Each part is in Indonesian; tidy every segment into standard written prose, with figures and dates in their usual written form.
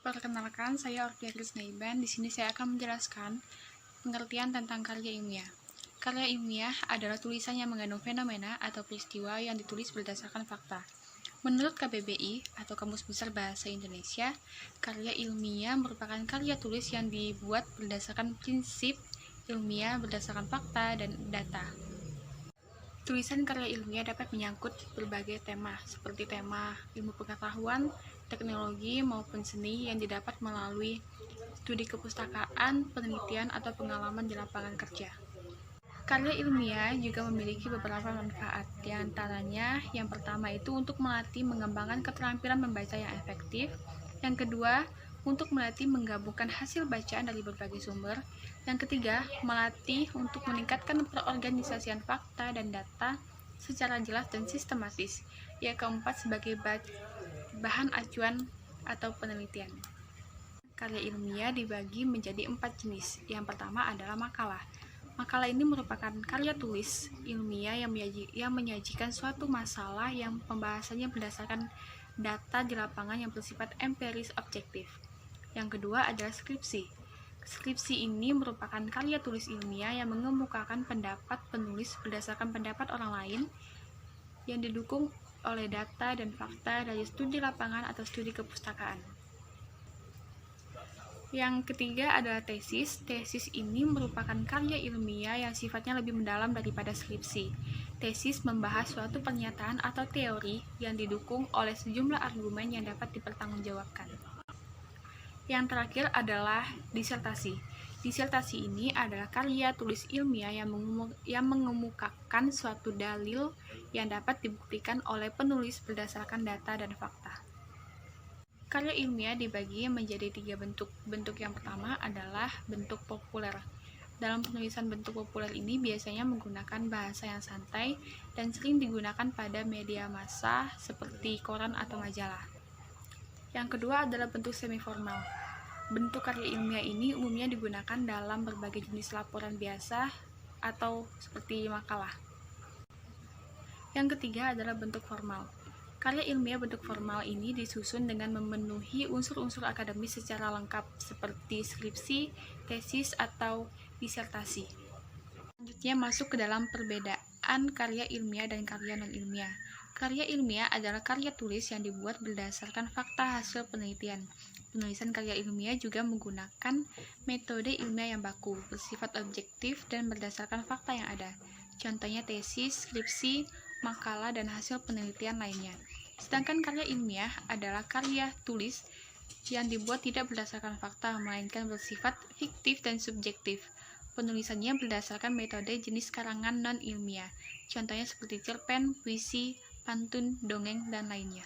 Perkenalkan, saya Orkia Krisnaiban. Di sini saya akan menjelaskan pengertian tentang karya ilmiah. Karya ilmiah adalah tulisan yang mengandung fenomena atau peristiwa yang ditulis berdasarkan fakta. Menurut KBBI atau Kamus Besar Bahasa Indonesia, karya ilmiah merupakan karya tulis yang dibuat berdasarkan prinsip ilmiah berdasarkan fakta dan data. Tulisan karya ilmiah dapat menyangkut berbagai tema, seperti tema ilmu pengetahuan, teknologi, maupun seni yang didapat melalui studi kepustakaan, penelitian, atau pengalaman di lapangan kerja. Karya ilmiah juga memiliki beberapa manfaat, di antaranya yang pertama itu untuk melatih mengembangkan keterampilan membaca yang efektif, yang kedua untuk melatih menggabungkan hasil bacaan dari berbagai sumber, yang ketiga melatih untuk meningkatkan perorganisasian fakta dan data secara jelas dan sistematis, yang keempat sebagai bahan acuan atau penelitian. Karya ilmiah dibagi menjadi 4 jenis. Yang pertama adalah makalah. Makalah ini merupakan karya tulis ilmiah yang menyajikan suatu masalah yang pembahasannya berdasarkan data di lapangan yang bersifat empiris objektif. Yang kedua adalah skripsi. Skripsi ini merupakan karya tulis ilmiah yang mengemukakan pendapat penulis berdasarkan pendapat orang lain yang didukung oleh data dan fakta dari studi lapangan atau studi kepustakaan. Yang ketiga adalah tesis. Tesis ini merupakan karya ilmiah yang sifatnya lebih mendalam daripada skripsi. Tesis membahas suatu pernyataan atau teori yang didukung oleh sejumlah argumen yang dapat dipertanggungjawabkan. Yang terakhir adalah disertasi. Disertasi ini adalah karya tulis ilmiah yang mengemukakan suatu dalil yang dapat dibuktikan oleh penulis berdasarkan data dan fakta. Karya ilmiah dibagi menjadi 3 bentuk. Bentuk yang pertama adalah bentuk populer. Dalam penulisan bentuk populer ini biasanya menggunakan bahasa yang santai dan sering digunakan pada media massa seperti koran atau majalah. Yang kedua adalah bentuk semi-formal. Bentuk karya ilmiah ini umumnya digunakan dalam berbagai jenis laporan biasa atau seperti makalah. Yang ketiga adalah bentuk formal. Karya ilmiah bentuk formal ini disusun dengan memenuhi unsur-unsur akademis secara lengkap seperti skripsi, tesis, atau disertasi. Selanjutnya masuk ke dalam perbedaan karya ilmiah dan karya non-ilmiah. Karya ilmiah adalah karya tulis yang dibuat berdasarkan fakta hasil penelitian. Penulisan karya ilmiah juga menggunakan metode ilmiah yang baku, bersifat objektif dan berdasarkan fakta yang ada. Contohnya tesis, skripsi, makalah, dan hasil penelitian lainnya. Sedangkan karya ilmiah adalah karya tulis yang dibuat tidak berdasarkan fakta, melainkan bersifat fiktif dan subjektif. Penulisannya berdasarkan metode jenis karangan non-ilmiah. Contohnya seperti cerpen, puisi, pantun, dongeng, dan lainnya.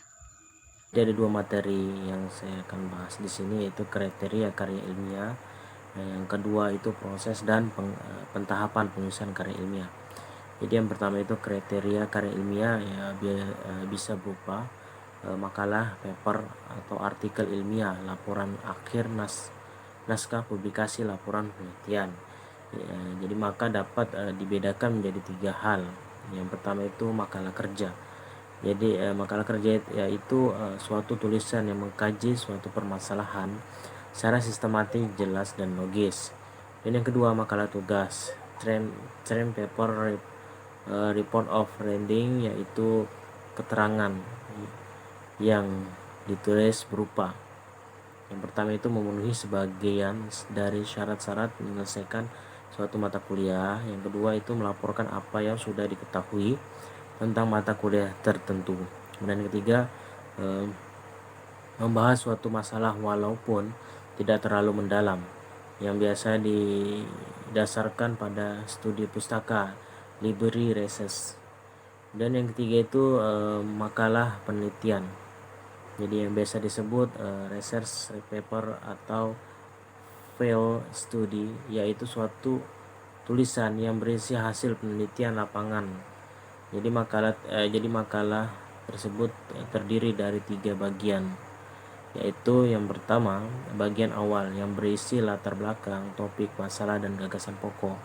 Jadi ada 2 materi yang saya akan bahas di sini, yaitu kriteria karya ilmiah. Yang kedua itu proses dan pentahapan penulisan karya ilmiah. Jadi yang pertama itu kriteria karya ilmiah ya bisa berupa makalah, paper atau artikel ilmiah, laporan akhir, naskah publikasi, laporan penelitian. Ya, jadi maka dapat dibedakan menjadi 3 hal. Yang pertama itu makalah kerja. Jadi makalah kerja yaitu suatu tulisan yang mengkaji suatu permasalahan secara sistematis, jelas, dan logis. Dan yang kedua makalah tugas, term paper, report of reading, yaitu keterangan yang ditulis berupa yang pertama itu memenuhi sebagian dari syarat-syarat menyelesaikan suatu mata kuliah. Yang kedua itu melaporkan apa yang sudah diketahui tentang mata kuliah tertentu. Dan yang ketiga membahas suatu masalah walaupun tidak terlalu mendalam, yang biasa didasarkan pada studi pustaka, library research. Dan yang ketiga itu makalah penelitian, jadi yang biasa disebut research paper atau field study, yaitu suatu tulisan yang berisi hasil penelitian lapangan. Jadi makalah tersebut terdiri dari 3 bagian, yaitu yang pertama bagian awal yang berisi latar belakang, topik, masalah, dan gagasan pokok.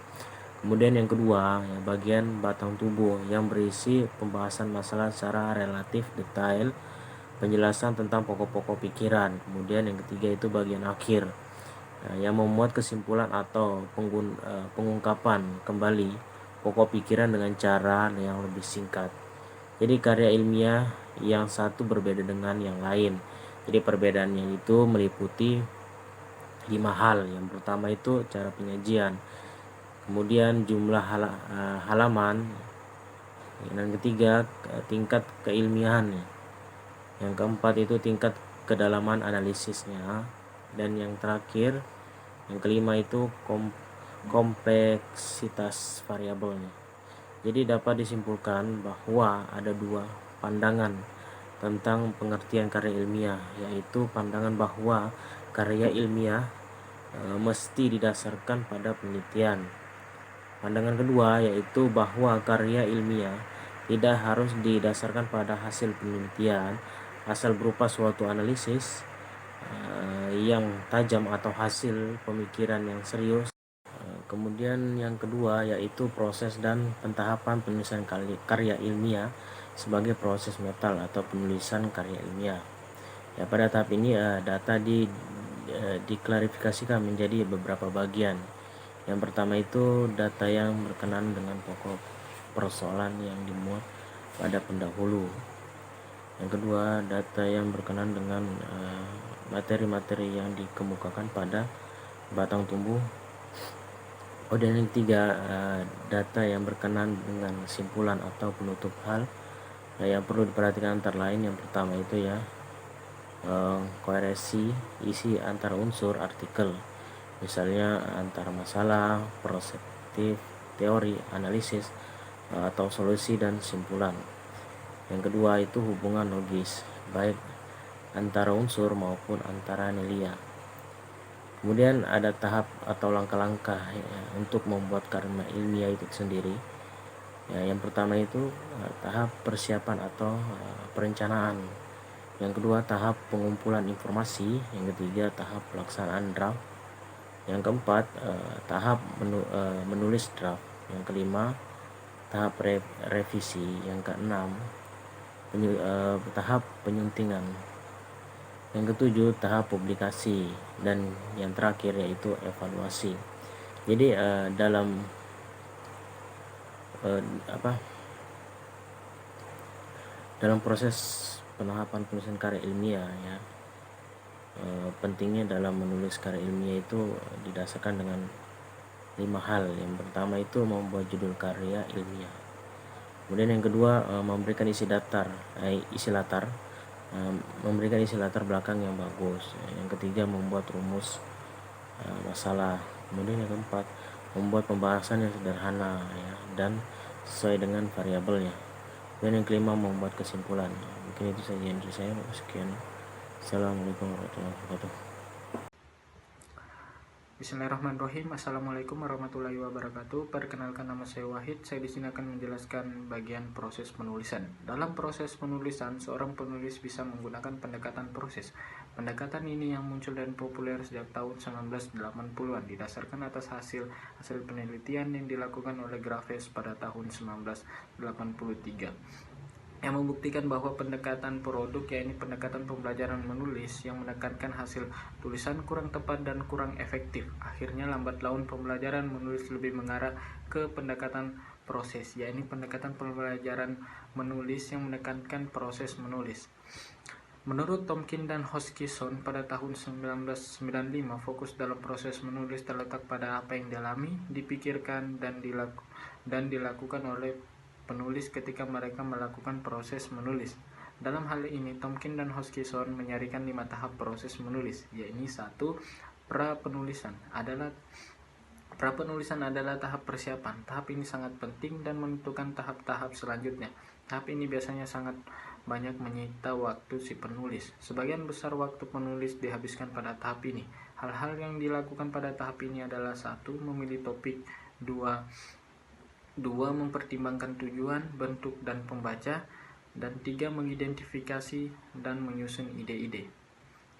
Kemudian yang kedua bagian batang tubuh yang berisi pembahasan masalah secara relatif detail. penjelasan tentang pokok-pokok pikiran. Kemudian yang ketiga itu bagian akhir, yang memuat kesimpulan atau pengungkapan kembali pokok pikiran dengan cara yang lebih singkat. Jadi karya ilmiah yang satu berbeda dengan yang lain. Jadi perbedaannya itu meliputi 5 hal. Yang pertama itu cara penyajian, kemudian jumlah halaman, yang ketiga tingkat keilmiahan, yang keempat itu tingkat kedalaman analisisnya, dan yang terakhir yang kelima itu kompleksitas variabelnya. Jadi dapat disimpulkan bahwa ada dua pandangan tentang pengertian karya ilmiah, yaitu pandangan bahwa karya ilmiah mesti didasarkan pada penelitian. Pandangan kedua yaitu bahwa karya ilmiah tidak harus didasarkan pada hasil penelitian asal berupa suatu analisis yang tajam atau hasil pemikiran yang serius. Kemudian yang kedua yaitu proses dan pentahapan penulisan karya ilmiah sebagai proses metal atau penulisan karya ilmiah. Ya, pada tahap ini data diklarifikasikan menjadi beberapa bagian. Yang pertama itu data yang berkenaan dengan pokok persoalan yang dimuat pada pendahulu. Yang kedua, data yang berkenaan dengan materi-materi yang dikemukakan pada batang tumbuh. Dan yang ketiga, data yang berkenaan dengan kesimpulan atau penutup hal yang perlu diperhatikan antara lain. Yang pertama itu koherensi isi antar unsur artikel, misalnya antara masalah, perspektif, teori, analisis, atau solusi dan simpulan. Yang kedua itu hubungan logis, baik antara unsur maupun antara nelia. Kemudian ada tahap atau langkah-langkah untuk membuat karya ilmiah itu sendiri. Yang pertama itu tahap persiapan atau perencanaan. Yang kedua tahap pengumpulan informasi. Yang ketiga tahap pelaksanaan draft. Yang keempat tahap menulis draft. Yang kelima tahap revisi. Yang keenam tahap penyuntingan. Yang ketujuh tahap publikasi, dan yang terakhir yaitu evaluasi. Jadi dalam proses penahapan penulisan karya ilmiah pentingnya dalam menulis karya ilmiah itu didasarkan dengan 5 hal. Yang pertama itu membuat judul karya ilmiah. Kemudian yang kedua memberikan isi latar, memberikan isi latar belakang yang bagus. Yang ketiga membuat rumus masalah. Kemudian yang keempat membuat pembahasan yang sederhana dan sesuai dengan variabelnya. Dan yang kelima membuat kesimpulan. Mungkin itu saja yang dari saya. Sekian. Assalamualaikum warahmatullahi wabarakatuh. Bismillahirrahmanirrahim. Assalamualaikum warahmatullahi wabarakatuh. Perkenalkan, nama saya Wahid. Saya di sini akan menjelaskan bagian proses penulisan. Dalam proses penulisan, seorang penulis bisa menggunakan pendekatan proses. Pendekatan ini yang muncul dan populer sejak tahun 1980-an, didasarkan atas hasil penelitian yang dilakukan oleh Graves pada tahun 1983. Yang membuktikan bahwa pendekatan produk, yaitu pendekatan pembelajaran menulis yang menekankan hasil tulisan kurang tepat dan kurang efektif. Akhirnya lambat laun pembelajaran menulis lebih mengarah ke pendekatan proses, yaitu pendekatan pembelajaran menulis yang menekankan proses menulis. Menurut Tomkins dan Hoskinson pada tahun 1995, fokus dalam proses menulis terletak pada apa yang dialami, dipikirkan, dan dilakukan oleh penulis ketika mereka melakukan proses menulis. Dalam hal ini, Tomkins dan Hoskinson menyarankan 5 tahap proses menulis, yaitu 1. Pra-penulisan adalah tahap persiapan. Tahap ini sangat penting dan menentukan tahap-tahap selanjutnya. Tahap ini biasanya sangat banyak menyita waktu si penulis. Sebagian besar waktu penulis dihabiskan pada tahap ini. Hal-hal yang dilakukan pada tahap ini adalah 1. Memilih topik, 2. Mempertimbangkan tujuan, bentuk, dan pembaca, dan 3. Mengidentifikasi dan menyusun ide-ide.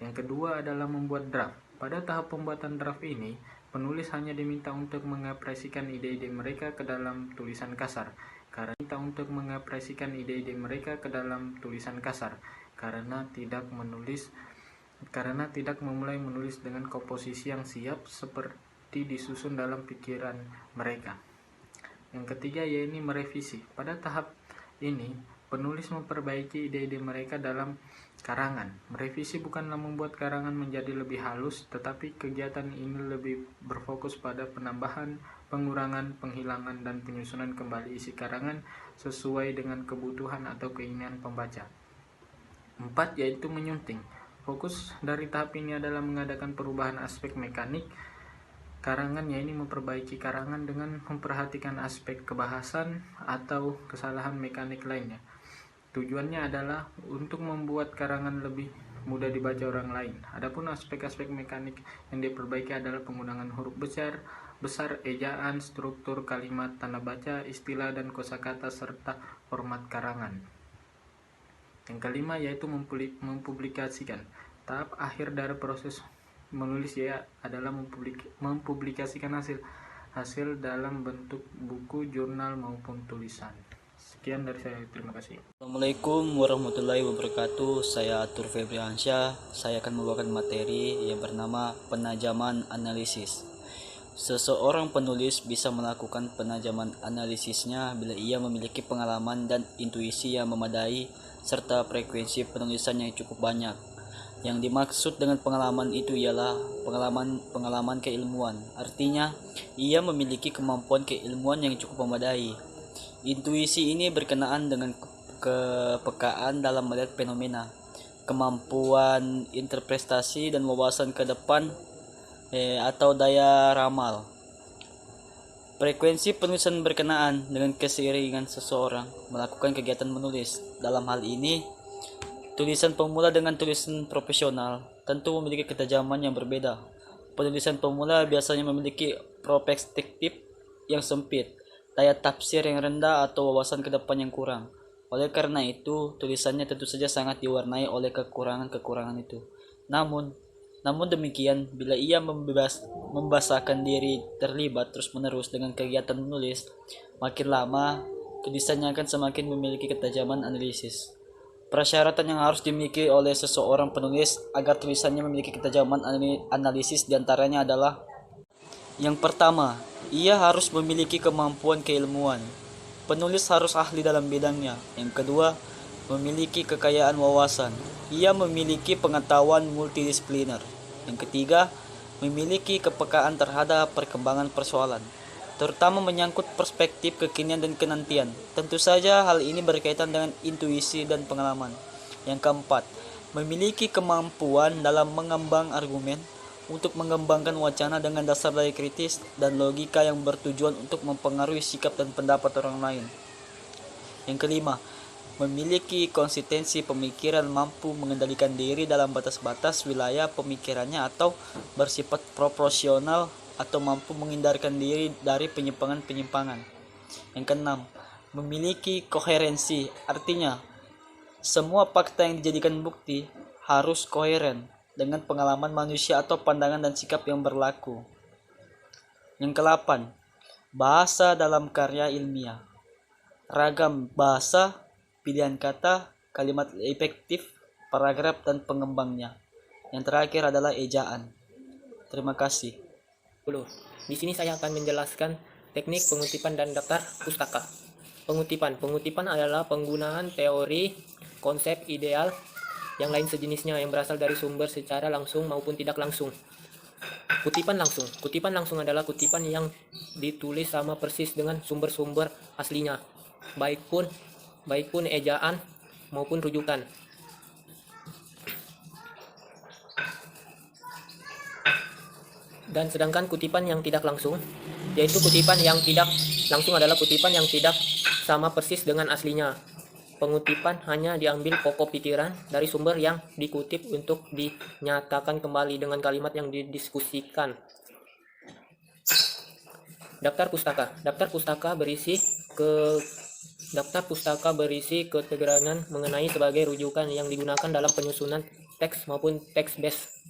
Yang kedua adalah membuat draft. Pada tahap pembuatan draft ini, penulis hanya diminta untuk mengekspresikan ide-ide mereka ke dalam tulisan kasar. Karena karena tidak memulai menulis dengan komposisi yang siap seperti disusun dalam pikiran mereka. Yang ketiga yaitu merevisi. Pada tahap ini, penulis memperbaiki ide-ide mereka dalam karangan. Merevisi bukanlah membuat karangan menjadi lebih halus, tetapi kegiatan ini lebih berfokus pada penambahan, pengurangan, penghilangan, dan penyusunan kembali isi karangan sesuai dengan kebutuhan atau keinginan pembaca. 4 yaitu menyunting. Fokus dari tahap ini adalah mengadakan perubahan aspek mekanik karangan, yaitu memperbaiki karangan dengan memperhatikan aspek kebahasan atau kesalahan mekanik lainnya. Tujuannya adalah untuk membuat karangan lebih mudah dibaca orang lain. Adapun aspek-aspek mekanik yang diperbaiki adalah penggunaan huruf besar, ejaan, struktur kalimat, tanda baca, istilah dan kosakata serta format karangan. Yang kelima yaitu mempublikasikan. Tahap akhir dari proses menulis adalah mempublikasikan hasil dalam bentuk buku, jurnal maupun tulisan. Sekian dari saya, terima kasih. Assalamualaikum warahmatullahi wabarakatuh. Saya Atur Febriansyah. Saya akan membawakan materi yang bernama penajaman analisis. Seseorang penulis bisa melakukan penajaman analisisnya bila ia memiliki pengalaman dan intuisi yang memadai serta frekuensi penulisan yang cukup banyak. Yang dimaksud dengan pengalaman itu ialah pengalaman keilmuan. Artinya, ia memiliki kemampuan keilmuan yang cukup memadai. Intuisi ini berkenaan dengan kepekaan dalam melihat fenomena, kemampuan interpretasi dan wawasan ke depan atau daya ramal. Frekuensi penulisan berkenaan dengan keseiringan seseorang melakukan kegiatan menulis. Dalam hal ini, tulisan pemula dengan tulisan profesional tentu memiliki ketajaman yang berbeda. Penulisan pemula biasanya memiliki perspektif yang sempit, daya tafsir yang rendah atau wawasan ke depan yang kurang. Oleh karena itu, tulisannya tentu saja sangat diwarnai oleh kekurangan-kekurangan itu. Namun demikian, bila ia membiasakan diri terlibat terus-menerus dengan kegiatan menulis, makin lama tulisannya akan semakin memiliki ketajaman analisis. Persyaratan yang harus dimiliki oleh seseorang penulis agar tulisannya memiliki ketajaman analisis diantaranya adalah: yang pertama, ia harus memiliki kemampuan keilmuan. Penulis harus ahli dalam bidangnya. Yang kedua, memiliki kekayaan wawasan. Ia memiliki pengetahuan multidisipliner. Yang ketiga, memiliki kepekaan terhadap perkembangan persoalan, terutama menyangkut perspektif kekinian dan kenantian. Tentu saja hal ini berkaitan dengan intuisi dan pengalaman. Yang keempat, memiliki kemampuan dalam mengembang argumen untuk mengembangkan wacana dengan dasar daya kritis dan logika yang bertujuan untuk mempengaruhi sikap dan pendapat orang lain. Yang kelima, memiliki konsistensi pemikiran, mampu mengendalikan diri dalam batas-batas wilayah pemikirannya atau bersifat proporsional atau mampu menghindarkan diri dari penyimpangan-penyimpangan. Yang keenam, memiliki koherensi, artinya semua fakta yang dijadikan bukti harus koheren dengan pengalaman manusia atau pandangan dan sikap yang berlaku. Yang kedelapan, bahasa dalam karya ilmiah. Ragam bahasa, pilihan kata, kalimat efektif, paragraf, dan pengembangnya. Yang terakhir adalah ejaan. Terima kasih. Di sini saya akan menjelaskan teknik pengutipan dan daftar pustaka. Pengutipan adalah penggunaan teori, konsep, ideal, yang lain sejenisnya yang berasal dari sumber secara langsung maupun tidak langsung. Kutipan langsung adalah kutipan yang ditulis sama persis dengan sumber-sumber aslinya, baik pun ejaan maupun rujukan. Dan sedangkan kutipan yang tidak langsung, yaitu kutipan yang tidak langsung adalah kutipan yang tidak sama persis dengan aslinya. Pengutipan hanya diambil pokok pikiran dari sumber yang dikutip untuk dinyatakan kembali dengan kalimat yang didiskusikan. Daftar pustaka berisi keterangan mengenai sebagai rujukan yang digunakan dalam penyusunan teks maupun teks base.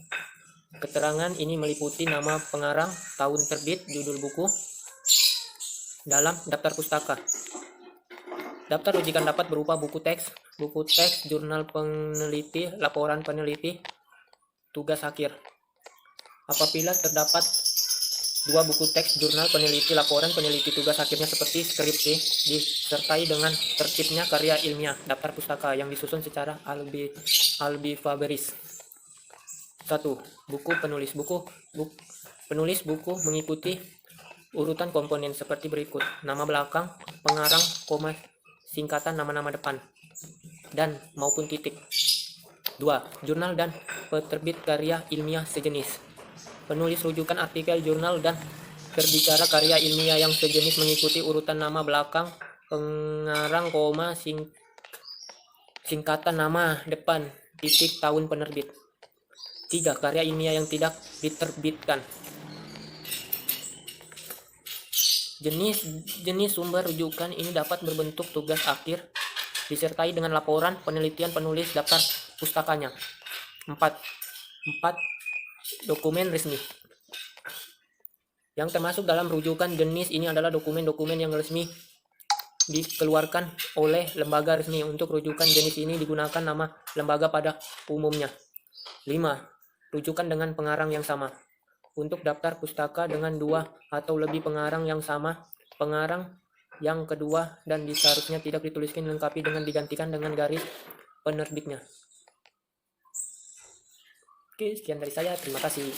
Keterangan ini meliputi nama pengarang, tahun terbit, judul buku dalam daftar pustaka. Daftar rujukan dapat berupa buku teks, jurnal peneliti, laporan peneliti, tugas akhir. Apabila terdapat 2 buku teks, jurnal peneliti, laporan peneliti, tugas akhirnya seperti skripsi, disertai dengan tertibnya karya ilmiah, daftar pustaka yang disusun secara alphabetis. 1. Buku penulis. Penulis buku mengikuti urutan komponen seperti berikut: nama belakang, pengarang, koma, singkatan nama-nama depan, dan maupun titik. 2. Jurnal dan penerbit karya ilmiah sejenis. Penulis rujukan artikel, jurnal, dan berbicara karya ilmiah yang sejenis mengikuti urutan nama belakang, pengarang, koma, singkatan nama depan, titik, tahun penerbit. 3. Karya ilmiah yang tidak diterbitkan. Jenis sumber rujukan ini dapat berbentuk tugas akhir disertai dengan laporan penelitian penulis, daftar pustakanya. 4. Dokumen resmi. Yang termasuk dalam rujukan jenis ini adalah dokumen-dokumen yang resmi dikeluarkan oleh lembaga resmi. Untuk rujukan jenis ini digunakan nama lembaga pada umumnya. 5. Rujukan dengan pengarang yang sama. Untuk daftar pustaka dengan 2 atau lebih pengarang yang sama, pengarang yang kedua dan seharusnya tidak dituliskan lengkapi dengan digantikan dengan garis penerbitnya. Oke, sekian dari saya. Terima kasih.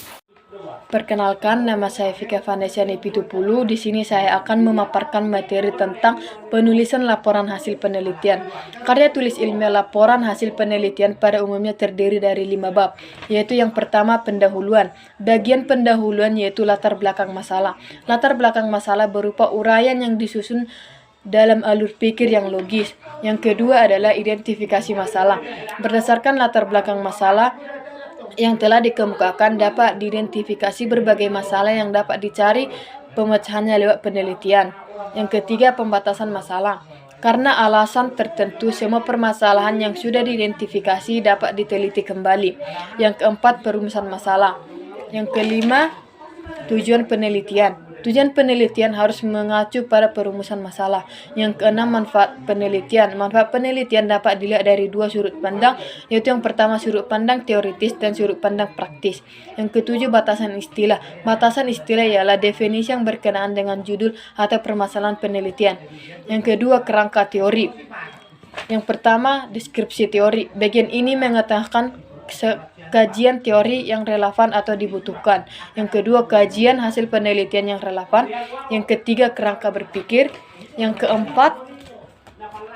Perkenalkan, nama saya Vika Vanessa Nepitupulu. Di sini saya akan memaparkan materi tentang penulisan laporan hasil penelitian. Karya tulis ilmiah laporan hasil penelitian pada umumnya terdiri dari 5 bab, yaitu yang pertama pendahuluan. Bagian pendahuluan yaitu latar belakang masalah. Latar belakang masalah berupa uraian yang disusun dalam alur pikir yang logis. Yang kedua adalah identifikasi masalah. Berdasarkan latar belakang masalah yang telah dikemukakan, dapat diidentifikasi berbagai masalah yang dapat dicari pemecahannya lewat penelitian. Yang ketiga, pembatasan masalah. Karena alasan tertentu, semua permasalahan yang sudah diidentifikasi dapat diteliti kembali. Yang keempat, perumusan masalah. Yang kelima, tujuan penelitian. Tujuan penelitian harus mengacu pada perumusan masalah. Yang keenam, manfaat penelitian. Manfaat penelitian dapat dilihat dari 2 sudut pandang, yaitu yang pertama sudut pandang teoritis dan sudut pandang praktis. Yang ketujuh, batasan istilah. Batasan istilah ialah definisi yang berkenaan dengan judul atau permasalahan penelitian. Yang kedua, kerangka teori. Yang pertama, deskripsi teori. Bagian ini mengatakan kajian teori yang relevan atau dibutuhkan. Yang kedua, kajian hasil penelitian yang relevan. Yang ketiga, kerangka berpikir. Yang keempat,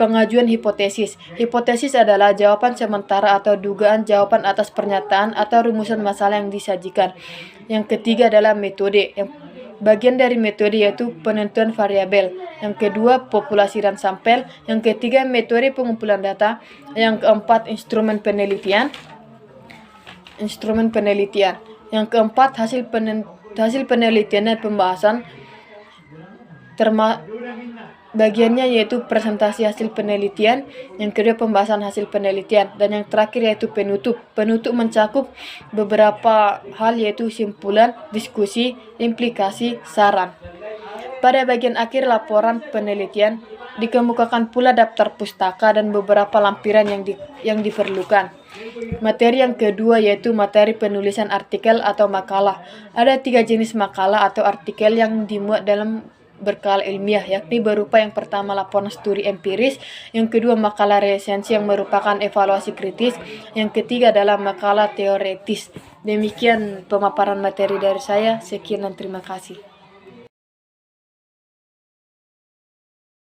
pengajuan hipotesis. Hipotesis adalah jawaban sementara atau dugaan jawaban atas pernyataan atau rumusan masalah yang disajikan. Yang ketiga adalah metode. Bagian dari metode yaitu penentuan variabel. Yang kedua, populasi dan sampel. Yang ketiga, metode pengumpulan data. Yang keempat, instrumen penelitian. Yang keempat, hasil penelitian dan pembahasan. Bagiannya yaitu presentasi hasil penelitian. Yang kedua, pembahasan hasil penelitian. Dan yang terakhir yaitu penutup. Penutup mencakup beberapa hal yaitu simpulan, diskusi, implikasi, saran. Pada bagian akhir laporan penelitian dikemukakan pula daftar pustaka dan beberapa lampiran yang diperlukan. Materi yang kedua yaitu materi penulisan artikel atau makalah. Ada 3 jenis makalah atau artikel yang dimuat dalam berkala ilmiah, yakni berupa yang pertama laporan studi empiris, yang kedua makalah resensi yang merupakan evaluasi kritis, yang ketiga adalah makalah teoretis. Demikian pemaparan materi dari saya. Sekian dan terima kasih.